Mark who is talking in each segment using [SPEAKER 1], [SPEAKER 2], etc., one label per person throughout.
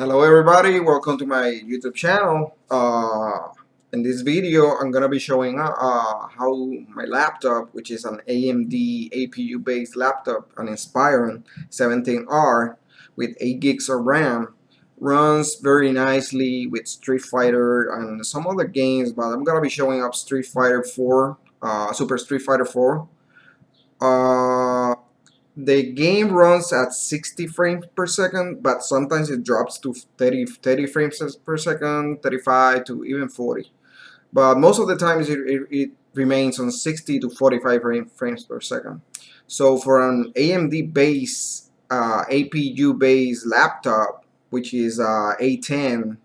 [SPEAKER 1] Hello everybody, welcome to my YouTube channel. In this video I'm gonna be showing how my laptop, which is an AMD APU based laptop, an Inspiron 17R with 8 gigs of RAM, runs very nicely with Street Fighter and some other games, but I'm gonna be showing up Street Fighter 4, Super Street Fighter 4. The game runs at 60 frames per second, but sometimes it drops to 30 frames per second, 35 to even 40. But most of the times it remains on 60 to 45 frames per second. So for an AMD base APU based laptop, which is A10,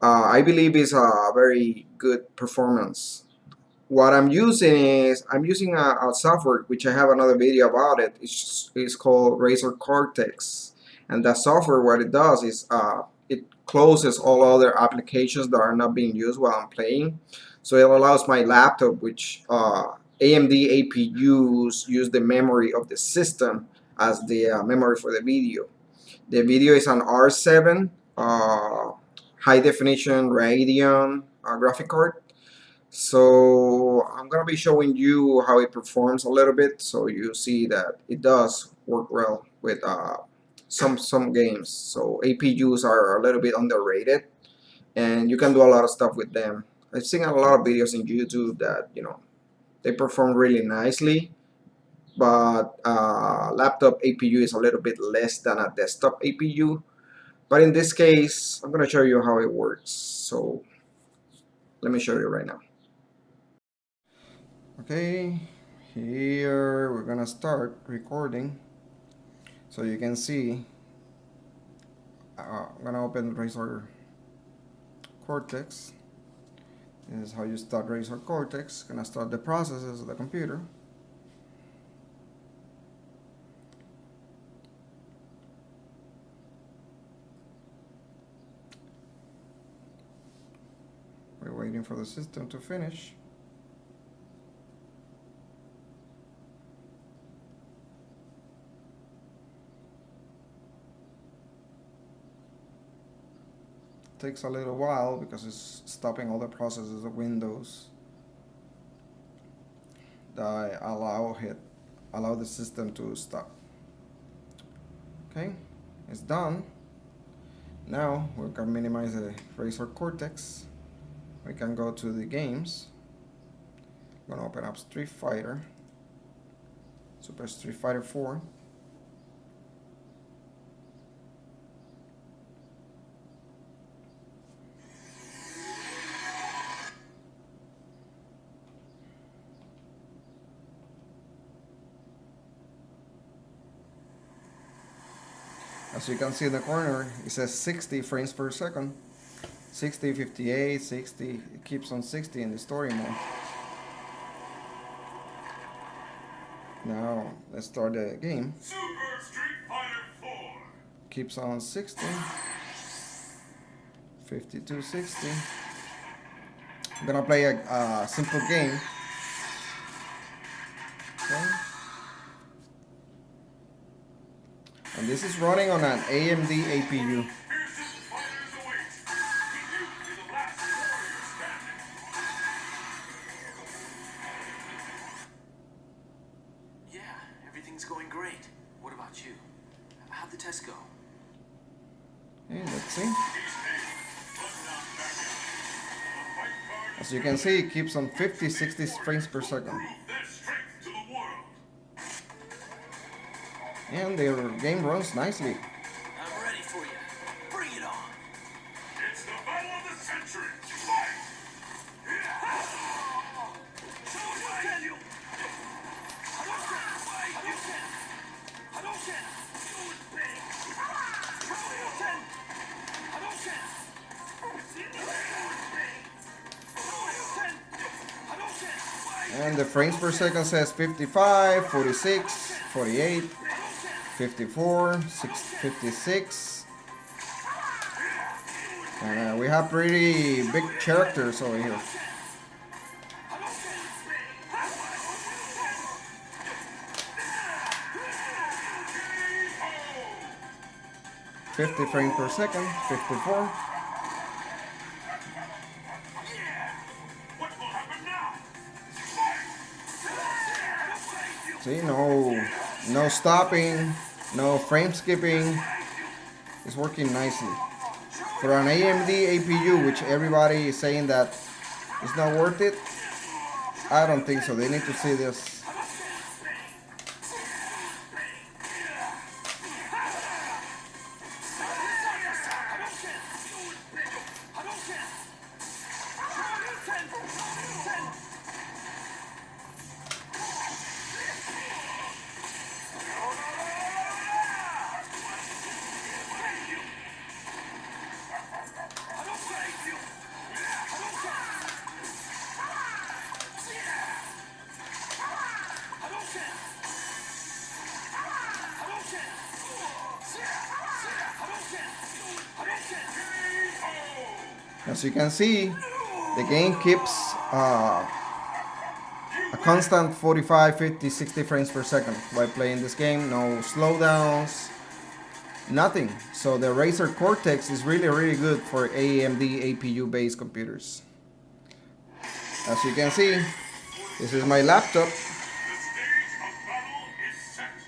[SPEAKER 1] I believe is a very good performance. What I'm using is a software which I have another video about it. It's called Razer Cortex, and that software, what it does is it closes all other applications that are not being used while I'm playing. So it allows my laptop, which AMD APUs use the memory of the system as the memory for the video. The video is an R7 high definition Radeon graphic card. So I'm gonna be showing you how it performs a little bit, so you see that it does work well with some games. So APUs are a little bit underrated, and you can do a lot of stuff with them. I've seen a lot of videos in YouTube that they perform really nicely, but laptop APU is a little bit less than a desktop APU. But in this case, I'm gonna show you how it works. So let me show you right now. Okay, here we're gonna start recording. So you can see I'm gonna open Razer Cortex. This is how you start Razer Cortex. Gonna start the processes of the computer. We're waiting for the system to finish. Takes a little while because it's stopping all the processes of Windows that allow the system to stop. Okay, it's done. Now we can minimize the Razer Cortex. We can go to the games. I'm gonna open up Street Fighter, Super Street Fighter 4. As you can see in the corner, it says 60 frames per second. 60, 58, 60, it keeps on 60 in the story mode. Now, let's start the game. Super Street Fighter 4. Keeps on 60. 52, 60. I'm gonna play a simple game. Okay. And this is running on an AMD APU.
[SPEAKER 2] Yeah, everything's going great. What about you? How'd the test go?
[SPEAKER 1] Okay, let's see. As you can see, it keeps on 50, 60 frames per second. And the game runs nicely.
[SPEAKER 2] I'm ready for you. Bring it on. It's the battle of the century. Fight!
[SPEAKER 1] And the frames per second says 55, 46, 48, 54, 56. And we have pretty big characters over here. 50 frames per second, 54.
[SPEAKER 2] What will happen now?
[SPEAKER 1] See, no stopping, no frame skipping. It's working nicely. For an AMD APU, which everybody is saying that it's not worth it, I don't think so. They need to see this. As you can see, the game keeps a constant 45, 50, 60 frames per second while playing this game. No slowdowns, nothing. So the Razer Cortex is really good for AMD APU based computers. As you can see, this is my laptop.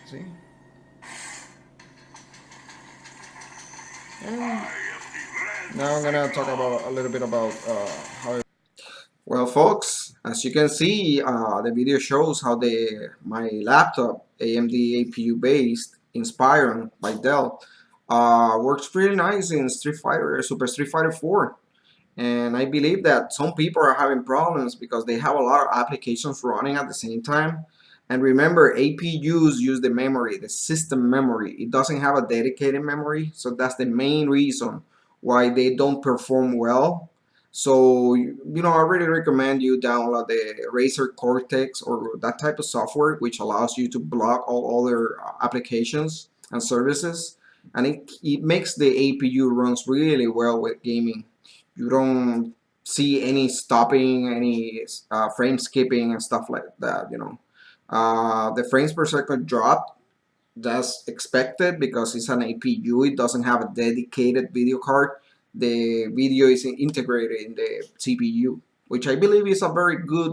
[SPEAKER 1] See? And now I'm gonna talk about a little bit about how. Well, folks, as you can see, the video shows how my laptop, AMD APU based Inspiron by Dell, works pretty nice in Super Street Fighter 4. And I believe that some people are having problems because they have a lot of applications running at the same time. And remember, APUs use the memory, the system memory. It doesn't have a dedicated memory, so that's the main reason why they don't perform well. So, I really recommend you download the Razer Cortex or that type of software, which allows you to block all other applications and services. And it makes the APU runs really well with gaming. You don't see any stopping, any frame skipping and stuff like that. The frames per second drop, that's expected because it's an APU. It doesn't have a dedicated video card. The video is integrated in the CPU, which I believe is a very good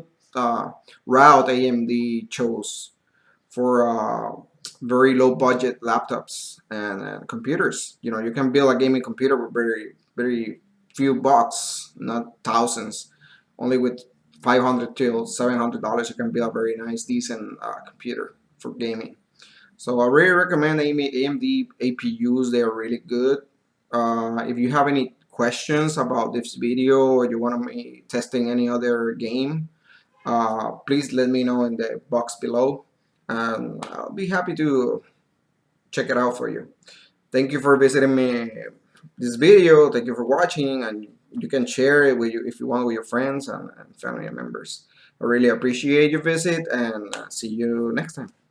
[SPEAKER 1] route AMD chose for very low budget laptops and computers. You can build a gaming computer with very few bucks, not thousands. Only with $500 to $700 you can build a very nice, decent computer for gaming. So I really recommend AMD APUs. They are really good. If you have any questions about this video or you want me testing any other game, please let me know in the box below, and I'll be happy to check it out for you. Thank you for visiting me this video. Thank you for watching, and you can share it with you if you want with your friends and family members. I really appreciate your visit, and see you next time.